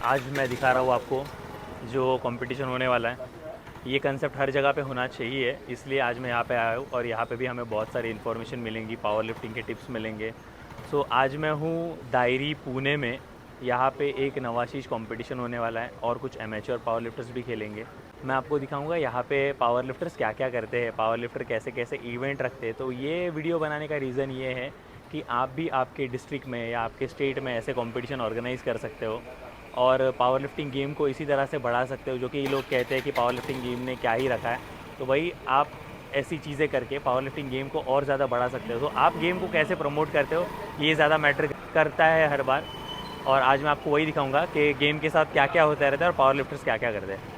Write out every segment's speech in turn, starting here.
आज मैं दिखा रहा हूँ आपको जो कंपटीशन होने वाला है। ये कंसेप्ट हर जगह पे होना चाहिए, इसलिए आज मैं यहाँ पे आया हूँ और यहाँ पे भी हमें बहुत सारी इन्फॉर्मेशन मिलेंगी, पावर लिफ्टिंग के टिप्स मिलेंगे। सो आज मैं हूँ दायरी पुणे में। यहाँ पे एक नवाशीष कंपटीशन होने वाला है और कुछ एमेच्योर पावर लिफ्टर्स भी खेलेंगे। मैं आपको दिखाऊंगा यहाँ पे पावर लिफ्टर्स क्या क्या करते हैं, पावर लिफ्टर कैसे कैसे इवेंट रखते हैं। तो ये वीडियो बनाने का रीज़न ये है कि आप भी आपके डिस्ट्रिक्ट में या आपके स्टेट में ऐसे कंपटीशन ऑर्गेनाइज़ कर सकते हो और पावर लिफ्टिंग गेम को इसी तरह से बढ़ा सकते हो। जो कि ये लोग कहते हैं कि पावर लिफ्टिंग गेम ने क्या ही रखा है, तो भाई आप ऐसी चीज़ें करके पावर लिफ्टिंग गेम को और ज़्यादा बढ़ा सकते हो। तो आप गेम को कैसे प्रमोट करते हो, ये ज़्यादा मैटर करता है हर बार। और आज मैं आपको वही दिखाऊंगा कि गेम के साथ क्या क्या होता रहता है और पावर लिफ्टर्स क्या क्या करते हैं।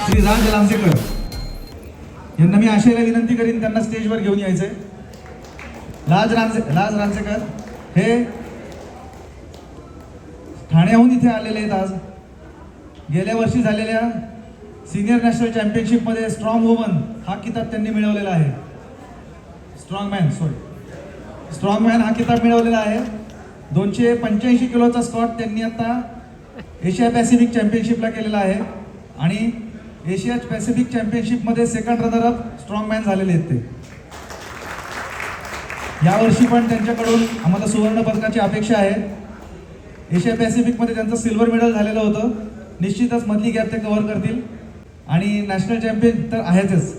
श्री राज लांजेकर यांना मी आशयाला विनंती करीन त्यांना स्टेजवर घेऊन यायचंय। राज रांजेकर हे ठाण्याहून इथे आलेले आहेत। आज गेल्या वर्षी झालेल्या सिनियर नॅशनल चॅम्पियनशिप मध्ये स्ट्रॉंग वुमन हा किताब त्यांनी मिळवलेला आहे। स्ट्रॉंग मॅन हा किताब मिळवलेला आहे। 285 किलोचा स्क्वॉट त्यांनी आता एशिया पॅसिफिक चॅम्पियनशिपला केलेला आहे आणि एशिया पॅसिफिक चॅम्पियनशिप मध्ये second runner up strong man झालेले आहेत ते। यावर्षी पण त्यांच्याकडून आम्हाला सुवर्ण पदकाची अपेक्षा आहे। एशिया पॅसिफिक मध्ये त्यांचं सिल्वर मेडल झालेलं होतं। निश्चितच मधली गॅप ते कव्हर करतील आणि नॅशनल चॅम्पियन तर आहेतच।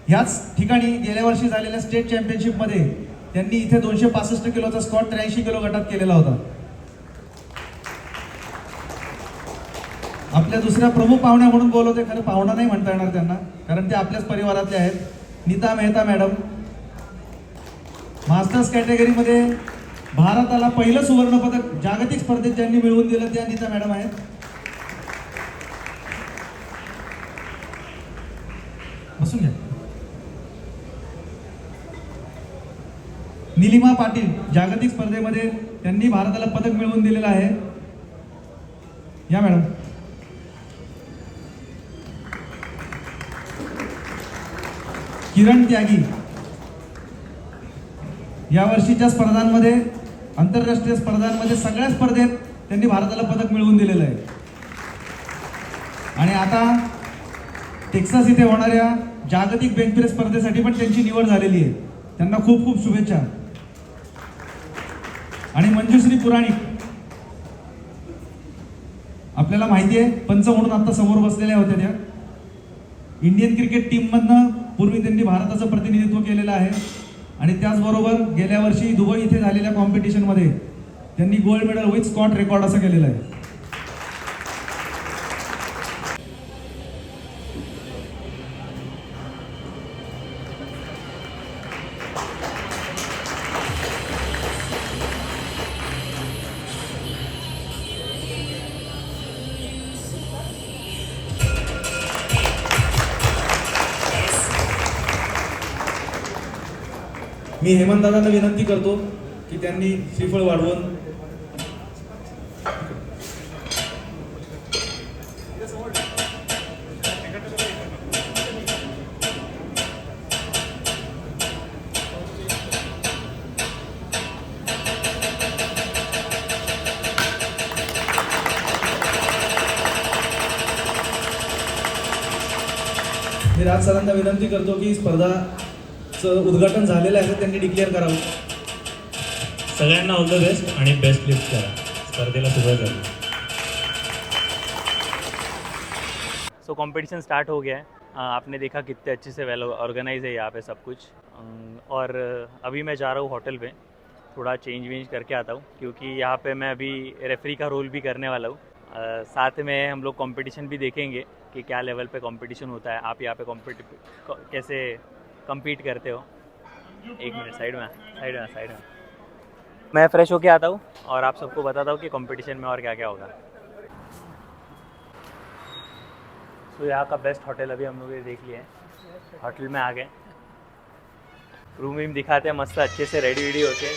याच ठिकाणी गेल्या वर्षी झालेल्या स्टेट चॅम्पियनशिप मध्ये त्यांनी इथे 265 किलोचा स्क्वॉट 83 किलो गटात केलेला होता। आपल्या दुसऱ्या प्रमुख पाहुण्या म्हणून बोलवते, खरं पाहुणा नाही म्हणता येणार त्यांना कारण ते आपल्याच परिवारातले आहेत। नीता मेहता मॅडम मास्टर्स कॅटेगरीमध्ये भारताला पहिलं सुवर्ण पदक जागतिक स्पर्धेत ज्यांनी मिळवून दिलं त्या नीता मॅडम आहेत। बसून घ्या। निलिमा पाटील जागतिक स्पर्धेमध्ये त्यांनी भारताला पदक मिळवून दिलेलं आहे। या मॅडम। किरण त्यागी या वर्षीच्या स्पर्धांमध्ये आंतरराष्ट्रीय स्पर्धांमध्ये सगळ्या स्पर्धेत त्यांनी भारताला पदक मिळवून दिलेलं आहे आणि आता टेक्सास इथे होणाऱ्या जागतिक बेंच प्रेस स्पर्धेसाठी पण त्यांची निवड झालेली आहे। त्यांना खूप खूप शुभेच्छा। आणि मंजुश्री पुराणिक आपल्याला माहिती आहे पंच म्हणून आता समोर बसलेल्या होत्या। त्या इंडियन क्रिकेट टीम मधनं पूर्वी त्यांनी भारताचं प्रतिनिधित्व केलेलं आहे आणि त्याचबरोबर गेल्या वर्षी दुबई इथे झालेल्या कॉम्पिटिशन मध्ये त्यांनी गोल्ड मेडल विथ स्कॉट रेकॉर्ड असं केलेलं आहे। मी हेमंत दादांना विनंती करतो की त्यांनी श्रीफळ वाढवून मी राज सरांना विनंती करतो की स्पर्धाचं उद्घाटन झालेलं आहे त्यांनी डिक्लेअर करावं। सगळ्यांना ऑल द बेस्ट आणि बेस्ट लिफ्ट करा। स्पर्धेला सुरुवात झाली। सो कंपटीशन स्टार्ट हो गया है। आपने देखा कितने अच्छे से वेल ऑर्गेनाइज है यहाँ पे सब कुछ। और अभी मैं जा रहा हूँ होटल पे, थोड़ा चेंज वेंज करके आता हूँ क्योंकि यहाँ पे मैं अभी रेफरी का रोल भी करने वाला हूँ। साथ में हम लोग कंपटीशन भी देखेंगे कि क्या लेवल पे कंपटीशन होता है। आप यहाँ पे कैसे compete करते हो। एक मिनट साइड में मैं फ्रेश होके आता हूँ और आप सबको बताता हूँ कि कंपटीशन में और क्या क्या होगा। तो यहाँ का बेस्ट होटल अभी हम लोग ने देख लिया है। होटल में आ गए रूम वीम दिखाते हैं मस्त अच्छे से रेडी वेडी होके,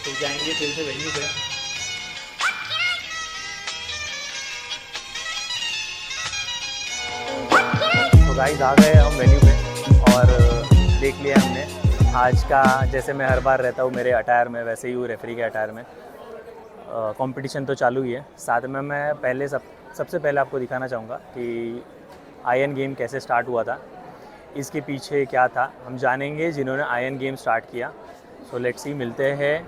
तो जाएंगे फिर से वेन्यू पे। तो गाइस आ गए हम वेन्यू पे और देख लिया हमने आज का, जैसे मैं हर बार रहता हूँ मेरे अटायर में वैसे ही हूँ रेफरी के अटायर में। कंपटीशन तो चालू ही है, साथ में मैं सबसे पहले आपको दिखाना चाहूँगा कि आयन गेम कैसे स्टार्ट हुआ था, इसके पीछे क्या था हम जानेंगे जिन्होंने आयन गेम स्टार्ट किया। सो लेट्स सी, मिलते हैं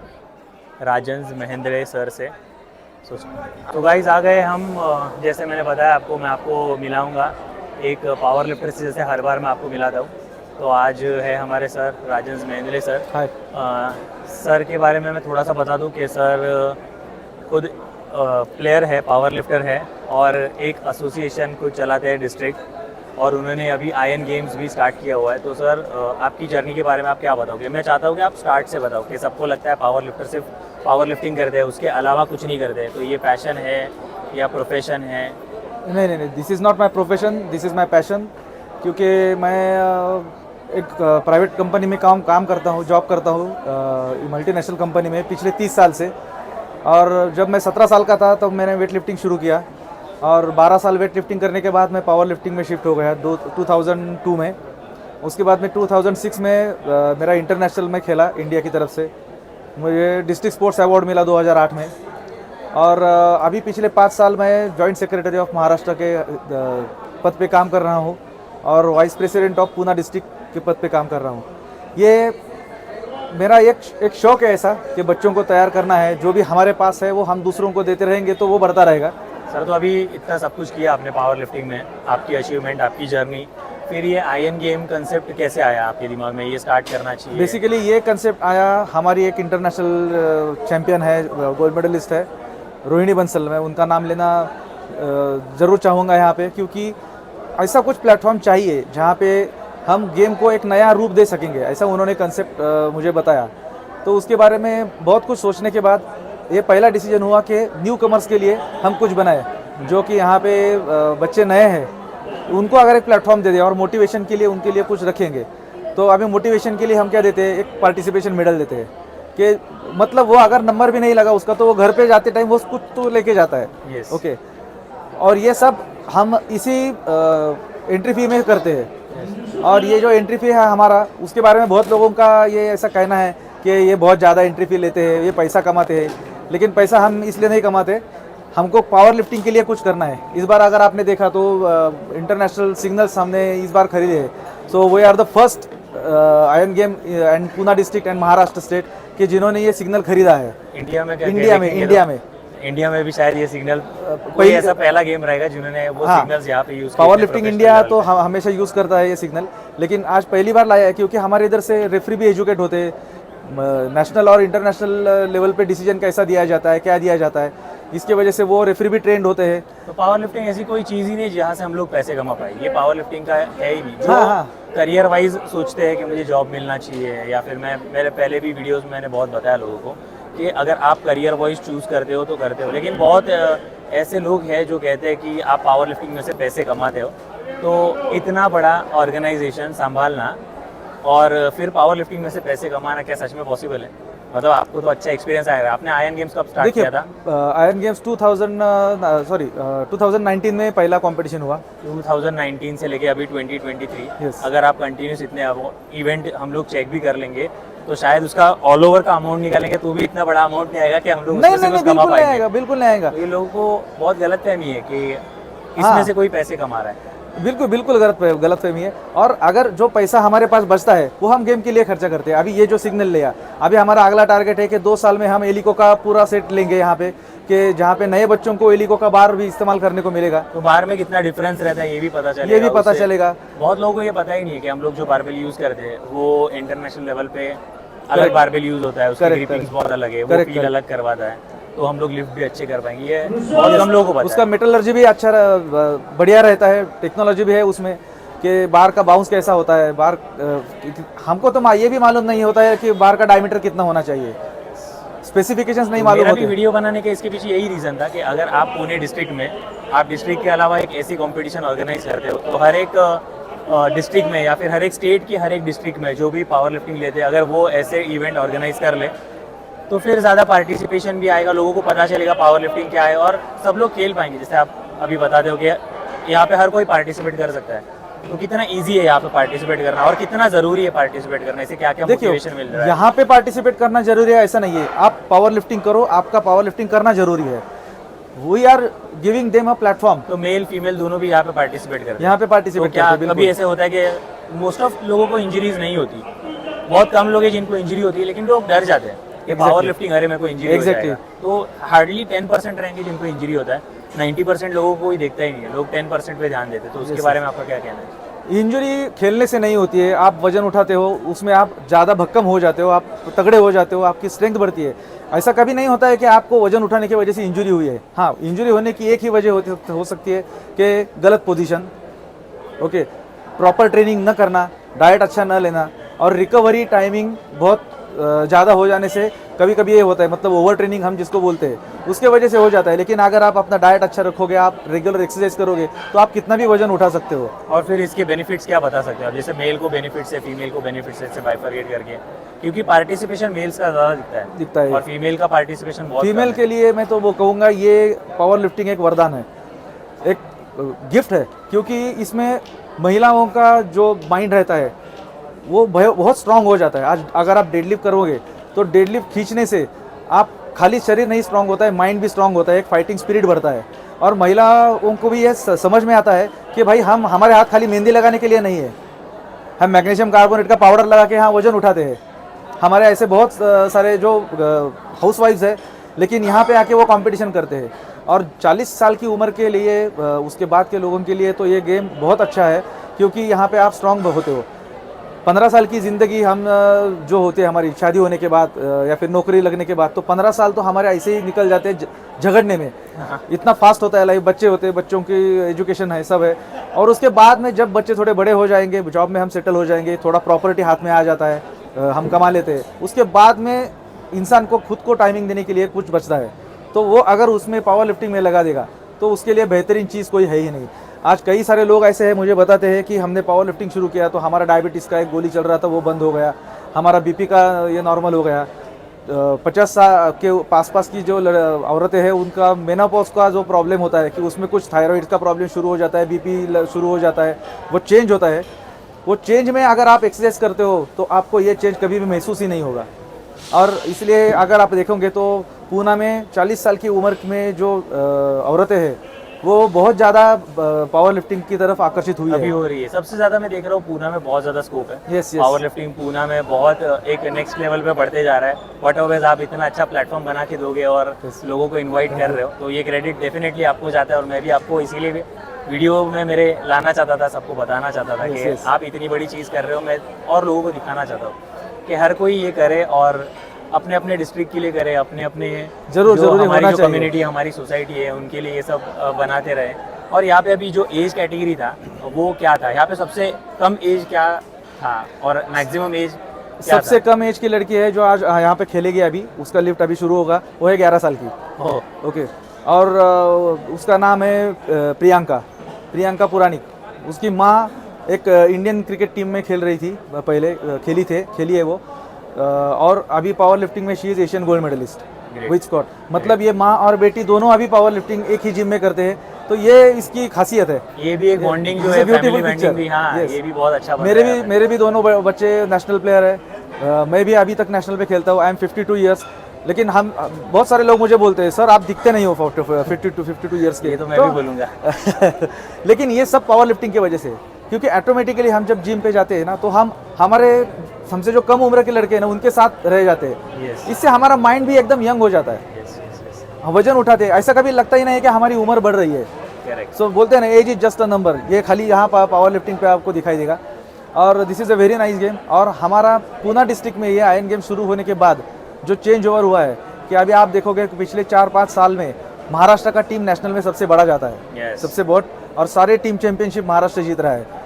राजन महेंद्र सर से। तो गाइस आ गए हम, जैसे मैंने बताया आपको, मैं आपको मिलाऊंगा एक पावर लिफ्टर से जैसे हर बार मैं आपको मिलाता हूँ। तो आज है हमारे सर राजन महेंद्र सर। हाय। सर के बारे में मैं थोड़ा सा बता दूं कि सर खुद प्लेयर है, पावर लिफ्टर है और एक एसोसिएशन को चलाते हैं डिस्ट्रिक्ट, और उन्होंने अभी आयन गेम्स भी स्टार्ट किया हुआ है। तो सर आपकी जर्नी के बारे में आप क्या बताओगे? मैं चाहता हूँ कि आप स्टार्ट से बताओ कि सबको लगता है पावर लिफ्टर सिर्फ पावर लिफ्टिंग करते हैं, उसके अलावा कुछ नहीं करते, तो ये पैशन है या प्रोफेशन है? नहीं, this is not my profession, this is my passion. क्योंकि मैं एक प्राइवेट कंपनी में काम करता हूँ, जॉब करता हूँ मल्टीनेशनल कंपनी में पिछले 30 साल से। और जब मैं 17 साल का था तब मैंने वेट लिफ्टिंग शुरू किया, और 12 साल वेट लिफ्टिंग करने के बाद मैं पावर लिफ्टिंग में शिफ्ट हो गया 2002 में। उसके बाद में 2006 में मेरा इंटरनेशनल में खेला इंडिया की तरफ से, मुझे डिस्ट्रिक्ट स्पोर्ट्स अवार्ड मिला 2008 में। और अभी पिछले 5 साल मैं जॉइंट सेक्रेटरी ऑफ महाराष्ट्र के पद पे काम कर रहा हूँ और vice president of Poona district के पद पे काम कर रहा हूँ। ये मेरा एक शौक है ऐसा कि बच्चों को तैयार करना है, जो भी हमारे पास है वो हम दूसरों को देते रहेंगे तो वो बढ़ता रहेगा। सर तो अभी इतना सब कुछ किया आपने पावर लिफ्टिंग में, आपकी अचीवमेंट, आपकी जर्नी, फिर ये आयन गेम कंसेप्ट कैसे आया आपके दिमाग में, ये स्टार्ट करना चाहिए? बेसिकली ये कंसेप्ट आया, हमारी एक इंटरनेशनल चैम्पियन है, गोल्ड मेडलिस्ट है रोहिणी बंसल, मैं उनका नाम लेना ज़रूर चाहूँगा यहाँ पे, क्योंकि ऐसा कुछ प्लेटफॉर्म चाहिए जहाँ पे हम गेम को एक नया रूप दे सकेंगे, ऐसा उन्होंने कंसेप्ट मुझे बताया। तो उसके बारे में बहुत कुछ सोचने के बाद ये पहला डिसीजन हुआ कि न्यू कमर्स के लिए हम कुछ बनाए, जो कि यहाँ पे बच्चे नए हैं उनको अगर एक प्लेटफॉर्म दे दें और मोटिवेशन के लिए उनके लिए कुछ रखेंगे। तो अभी मोटिवेशन के लिए हम क्या देते हैं, एक पार्टिसिपेशन मेडल देते हैं कि मतलब वो अगर नंबर भी नहीं लगा उसका तो वो घर पे जाते टाइम वो कुछ तो लेके जाता है। Yes. ओके, और ये सब हम इसी एंट्री फी में करते हैं। और ये जो एंट्री फी है हमारा, उसके बारे में बहुत लोगों का ये ऐसा कहना है कि ये बहुत ज़्यादा एंट्री फी लेते हैं, ये पैसा कमाते हैं, लेकिन पैसा हम इसलिए नहीं कमाते, हमको पावर लिफ्टिंग के लिए कुछ करना है। इस बार अगर आपने देखा तो इंटरनेशनल सिग्नल्स हमने इस बार खरीदे हैं। So we are the first आयन game and Poona district and Maharashtra state कि जिन्होंने ये सिग्नल खरीदा है इंडिया में। इंडिया में भी शायद ये सिग्नल कोई ऐसा पहला गेम रहेगा जिन्होंने वो सिग्नल्स यहाँ पे यूज किए। पावर लिफ्टिंग इंडिया तो हमेशा यूज़ करता है ये सिग्नल, लेकिन आज पहली बार लाया है क्योंकि हमारे इधर से रेफरी भी एजुकेट होते हैं, नेशनल और इंटरनेशनल लेवल पे डिसीजन कैसा दिया जाता है, क्या दिया जाता है, इसके वजह से वो रेफरी भी ट्रेंड होते हैं। तो पावर लिफ्टिंग ऐसी कोई चीज़ ही नहीं जहाँ से हम लोग पैसे कमा पाए, ये पावर लिफ्टिंग का है ही नहीं। जो करियर वाइज सोचते हैं कि मुझे जॉब मिलना चाहिए, या फिर मेरे पहले भी वीडियोस में मैंने बहुत बताया लोगों को कि अगर आप करियर वाइज चूज़ करते हो तो करते हो, लेकिन बहुत ऐसे लोग हैं जो कहते हैं कि आप पावर लिफ्टिंग में से पैसे कमाते हो। तो इतना बड़ा ऑर्गेनाइजेशन संभालना और फिर पावर लिफ्टिंग में से पैसे कमाना क्या सच में पॉसिबल है? मतलब आपको तो अच्छा एक्सपीरियंस आएगा। आपने आयन गेम्स कब स्टार्ट किया था? आयन गेम्स 2019 में पहला कंपटीशन हुआ। 2019 से लेके अभी 2023। Yes. अगर आप कंटिन्यूस इतने इवेंट हम लोग चेक भी कर लेंगे तो शायद उसका ऑल ओवर का अमाउंट निकालेंगे तो भी इतना बड़ा अमाउंट नहीं आएगा कि हम लोग नहीं, बिल्कुल नहीं आएगा, बिल्कुल नहीं आएगा। तो ये लोगों को बहुत गलतफहमी है कि इसमें से कोई पैसे कमा रहा है। बिल्कुल गलतफहमी है। और अगर जो पैसा हमारे पास बचता है वो हम गेम के लिए खर्चा करते हैं। अभी ये जो सिग्नल लिया, अभी हमारा अगला टारगेट है कि 2 साल में हम एलिको का पूरा सेट लेंगे यहाँ पे, कि जहाँ पे नए बच्चों को एलिको का बार भी इस्तेमाल करने को मिलेगा। तो बार में कितना डिफरेंस रहता है ये भी पता चलेगा। ये भी पता चलेगा। बहुत लोगों को ये पता ही नहीं है कि हम लोग जो बारबेल यूज करते हैं वो इंटरनेशनल लेवल पे अलग बारबेल यूज होता है, उसकी ग्रिपिंग्स बहुत अलग है, वो फील अलग करवाता है, तो हम लोग लिफ्ट भी अच्छे कर पाएंगे। ये बहुत कम लोगों को पता उसका मेटलर्जी भी अच्छा बढ़िया रहता है, टेक्नोलॉजी भी है उसमें कि बार का बाउंस कैसा होता है। बार हमको तो ये भी मालूम नहीं होता है कि बार का डायमीटर कितना होना चाहिए, स्पेसिफिकेशंस नहीं मालूम होते। वीडियो बनाने के इसके पीछे यही रीजन था कि अगर आप पुणे डिस्ट्रिक्ट में, आप डिस्ट्रिक्ट के अलावा एक ऐसी कंपटीशन ऑर्गेनाइज करते हो तो हर एक डिस्ट्रिक्ट में या फिर हर एक स्टेट की हर एक डिस्ट्रिक्ट में जो भी पावर लिफ्टिंग लेते हैं, अगर वो ऐसे इवेंट ऑर्गेनाइज कर ले तो फिर ज़्यादा पार्टिसिपेशन भी आएगा, लोगों को पता चलेगा पावर लिफ्टिंग क्या है और सब लोग खेल पाएंगे। जैसे आप अभी बताते हो कि यहाँ पे हर कोई पार्टिसिपेट कर सकता है, तो कितना इजी है यहाँ पे पार्टिसिपेट करना और कितना ज़रूरी है पार्टिसिपेट करना, इसे क्या क्या मोटिवेशन मिल रहा है? यहाँ पे पार्टिसिपेट करना जरूरी है ऐसा नहीं है, आप पावर लिफ्टिंग करो, आपका पावर लिफ्टिंग करना जरूरी है। We are giving them a platform. तो मेल फीमेल दोनों भी यहाँ पे पार्टिसिपेट करते हैं। यहाँ पे तो पार्टिसिपेट क्या करते हैं, कभी ऐसे होता है कि मोस्ट ऑफ लोगों को इंजरीज नहीं होती, बहुत कम लोग हैं जिनको इंजरी होती है, लेकिन लोग डर जाते हैं कि पावर लिफ्टिंग अरे मेरे को इंजरी हो जाएगा। तो हार्डली 10% रहेंगे जिनको इंजरी होता है, 90% लोगों को कोई देखता ही नहीं है, लोग 10% पे ध्यान देते हैं। तो उसके बारे में आपका क्या कहना है? इंजरी खेलने से नहीं होती है, आप वजन उठाते हो उसमें आप ज़्यादा भक्कम हो जाते हो, आप तगड़े हो जाते हो, आपकी स्ट्रेंथ बढ़ती है। ऐसा कभी नहीं होता है कि आपको वजन उठाने की वजह से इंजरी हुई है। हाँ, इंजरी होने की एक ही वजह हो सकती है कि गलत पोजीशन, ओके, प्रॉपर ट्रेनिंग न करना, डाइट अच्छा न लेना और रिकवरी टाइमिंग बहुत ज़्यादा हो जाने से कभी कभी ये होता है, मतलब ओवर ट्रेनिंग हम जिसको बोलते हैं उसके वजह से हो जाता है। लेकिन अगर आप अपना डाइट अच्छा रखोगे, आप रेगुलर एक्सरसाइज करोगे तो आप कितना भी वजन उठा सकते हो। और फिर इसके बेनिफिट्स क्या बता सकते हो आप? जैसे मेल को बेनिफिट्स है, फीमेल को बेनिफिट्स है, बाइफरगेट करके, क्योंकि पार्टिसिपेशन मेल्स का ज़्यादा दिखता है है और फीमेल का पार्टिसिपेशन बहुत फीमेल के लिए मैं तो वो कहूँगा ये पावर लिफ्टिंग एक वरदान है, एक गिफ्ट है, क्योंकि इसमें महिलाओं का जो माइंड रहता है वो बहुत स्ट्रांग हो जाता है। आज अगर आप डेडलिफ्ट करोगे तो डेडलिफ्ट खींचने से आप खाली शरीर नहीं स्ट्रांग होता है, माइंड भी स्ट्रांग होता है, एक फाइटिंग स्पिरिट बढ़ता है। और महिलाओं को भी ये समझ में आता है कि भाई हमारे हाथ खाली मेहंदी लगाने के लिए नहीं है, हम मैग्नीशियम कार्बोनेट का पाउडर लगा के यहाँ वजन उठाते हैं। हमारे ऐसे बहुत सारे जो हाउस वाइफ्स है लेकिन यहाँ पे आके वो कंपटीशन करते हैं। और 40 साल की उम्र के लिए उसके बाद के लोगों के लिए तो ये गेम बहुत अच्छा है, क्योंकि यहाँ पे आप स्ट्रांग होते हो। 15 साल की ज़िंदगी हम जो होते हैं हमारी शादी होने के बाद या फिर नौकरी लगने के बाद, तो 15 साल तो हमारे ऐसे ही निकल जाते हैं झगड़ने में। इतना फास्ट होता है लाइफ, बच्चे होते हैं, बच्चों की एजुकेशन है, सब है। और उसके बाद में जब बच्चे थोड़े बड़े हो जाएंगे, जॉब में हम सेटल हो जाएंगे, थोड़ा प्रॉपर्टी हाथ में आ जाता है, हम कमा लेते हैं, उसके बाद में इंसान को खुद को टाइमिंग देने के लिए कुछ बचता है। तो वो अगर उसमें पावर लिफ्टिंग में लगा देगा तो उसके लिए बेहतरीन चीज़ कोई है ही नहीं। आज कई सारे लोग ऐसे हैं मुझे बताते हैं कि हमने पावर लिफ्टिंग शुरू किया तो हमारा डायबिटीज़ का एक गोली चल रहा था वो बंद हो गया, हमारा बीपी का ये नॉर्मल हो गया। 50 साल के आसपास की जो औरतें हैं उनका मेनोपॉज का जो प्रॉब्लम होता है कि उसमें कुछ थायराइड का प्रॉब्लम शुरू हो जाता है, बीपी शुरू हो जाता है, वो चेंज होता है। वो चेंज में अगर आप एक्सरसाइज करते हो तो आपको ये चेंज कभी भी महसूस ही नहीं होगा। और इसलिए अगर आप देखोगे तो पूना में 40 साल की उम्र में जो औरतें हैं वो बहुत ज़्यादा पावर लिफ्टिंग की तरफ आकर्षित हुई अभी है। हो रही है। सबसे ज़्यादा मैं देख रहा हूँ पूना में बहुत ज़्यादा स्कोप है। Yes, yes. Power lifting Poona में बहुत एक नेक्स्ट लेवल पे बढ़ते जा रहा है। वट एवर आप इतना अच्छा प्लेटफॉर्म बना के दोगे और लोगों को इनवाइट कर रहे हो तो ये क्रेडिट डेफिनेटली आपको जाता है। और मैं भी आपको इसीलिए भी वीडियो में मेरे लाना चाहता था, सबको बताना चाहता था कि आप इतनी बड़ी चीज़ कर रहे हो, मैं और लोगों को दिखाना चाहता हूँ कि हर कोई ये करे और अपने अपने डिस्ट्रिक्ट के लिए करे, अपने अपने जरूर हमारी जो कम्युनिटी, हमारी सोसाइटी है उनके लिए ये सब बनाते रहे। और यहाँ पे अभी जो एज कैटेगरी था वो क्या था? यहाँ पे सबसे कम एज क्या था और मैक्सिमम एज क्या सबसे कम एज की लड़की है जो आज यहाँ पे खेलेगी, अभी उसका लिफ्ट अभी शुरू होगा, वो है 11 साल की। ओके। और उसका नाम है प्रियंका पुरानिक। उसकी माँ एक इंडियन क्रिकेट टीम में खेल रही थी, पहले खेली है वो। और अभी पावर लिफ्टिंग में she is Asian gold medalist with Scott. मतलब ये माँ और बेटी दोनों अभी पावर लिफ्टिंग एक ही जिम में करते हैं, तो ये इसकी खासियत है। ये भी एक बॉन्डिंग जो है, फैमिली बॉन्डिंग भी। हाँ, ये भी बहुत अच्छा। मेरे भी दोनों बच्चे नेशनल प्लेयर है। मैं भी अभी तक नेशनल पे खेलता हूँ। I am 52 years. लेकिन हम बहुत सारे लोग मुझे बोलते हैं सर आप दिखते नहीं हो 52 ईयर्स के। ये तो मैं भी बोलूँगा। लेकिन ये सब पावर लिफ्टिंग की वजह से, क्योंकि ऑटोमेटिकली हम जब जिम पे जाते हैं ना तो हमसे जो कम उम्र के लड़के हैं ना उनके साथ रह जाते हैं। इससे हमारा माइंड भी एकदम यंग हो जाता है। वजन उठाते हैं, ऐसा कभी लगता ही नहीं है कि हमारी उम्र बढ़ रही है। सो बोलते हैं ना age is just a number. ये खाली यहाँ पावर लिफ्टिंग पे आपको दिखाई देगा। और this is a very nice game. और हमारा पूना डिस्ट्रिक्ट में ये आयरन गेम शुरू होने के बाद जो चेंज ओवर हुआ है कि अभी आप देखोगे कि पिछले 4-5 साल में महाराष्ट्र का टीम नेशनल में सबसे बड़ा जाता है, सबसे बहुत। और सारे टीम चैंपियनशिप महाराष्ट्र जीत रहा है।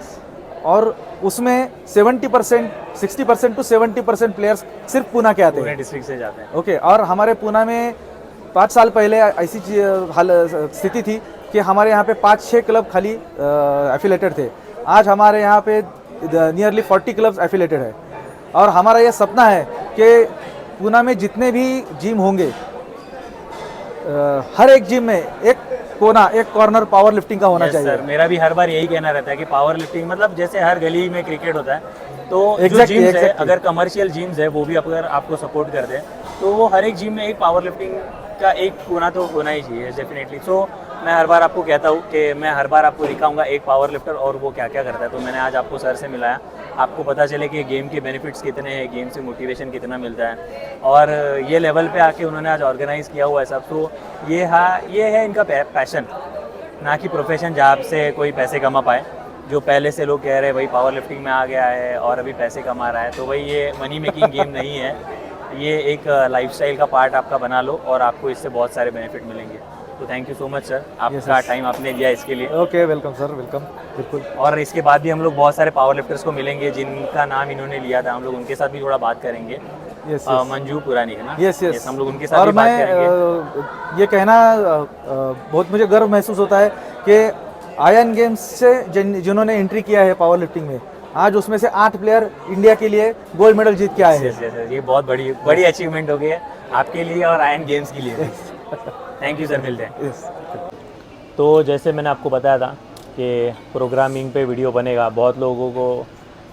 और उसमें 60% टू 70% प्लेयर्स सिर्फ पूना के आते हैं, डिस्ट्रिक्ट से जाते हैं। ओके। और हमारे पूना में 5 साल पहले ऐसी स्थिति थी कि हमारे यहाँ पे 5-6 क्लब खाली एफिलेटेड थे। आज हमारे यहाँ पे नियरली 40 क्लब्स एफिलेटेड है और हमारा ये सपना है कि पूना में जितने भी जिम होंगे हर एक जिम में एक कोना एक कॉर्नर पावर लिफ्टिंग का होना Yes, चाहिए सर मेरा भी हर बार यही कहना रहता है कि पावर लिफ्टिंग मतलब जैसे हर गली में क्रिकेट होता है तो जो Exactly, जिम्स है exactly. अगर कमर्शियल जिम्स है वो भी अगर आपको सपोर्ट करते हैं तो वो हर एक जिम में एक पावर लिफ्टिंग का एक कोना तो होना ही चाहिए डेफिनेटली। सो मैं हर बार आपको कहता हूँ कि मैं हर बार आपको दिखाऊंगा एक पावर लिफ्टर और वो क्या क्या करता है। तो मैंने आज आपको सर से मिलाया, आपको पता चले कि गेम के बेनिफिट्स कितने हैं, गेम से मोटिवेशन कितना मिलता है और ये लेवल पे आके उन्होंने आज ऑर्गेनाइज़ किया हुआ है सब। तो ये है इनका पैशन, ना कि प्रोफेशन जहाँ से कोई पैसे कमा पाए। जो पहले से लोग कह रहे हैं भाई पावर लिफ्टिंग में आ गया है और अभी पैसे कमा रहा है, तो भाई ये मनी मेकिंग गेम नहीं है, ये एक लाइफस्टाइल का पार्ट आपका बना लो और आपको इससे बहुत सारे बेनिफिट मिलेंगे। तो thank you so much sir, आपका टाइम आपने दिया इसके लिए। ओके वेलकम सर, वेलकम, बिल्कुल। और इसके बाद भी हम लोग बहुत सारे पावर लिफ्टर्स को मिलेंगे जिनका नाम इन्होंने लिया था, हम लोग उनके साथ भी थोड़ा बात करेंगे। यस मंजू पुरानी है ना? यस यस, हम लोग उनके साथ और भी बात मैं करेंगे। ये कहना बहुत मुझे गर्व महसूस होता है कि आयन गेम्स से जिन्होंने एंट्री किया है पावर लिफ्टिंग में, आज उसमें से 8 प्लेयर इंडिया के लिए गोल्ड मेडल जीत के आए हैं। Yes, yes, yes, ये बहुत बड़ी अचीवमेंट हो गई है आपके लिए और आयन गेम्स के लिए। थैंक यू सर, मिलते हैं। यस। तो जैसे मैंने आपको बताया था कि प्रोग्रामिंग पे वीडियो बनेगा, बहुत लोगों को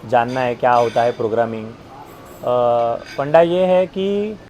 जानना है क्या होता है प्रोग्रामिंग। फंडा ये है कि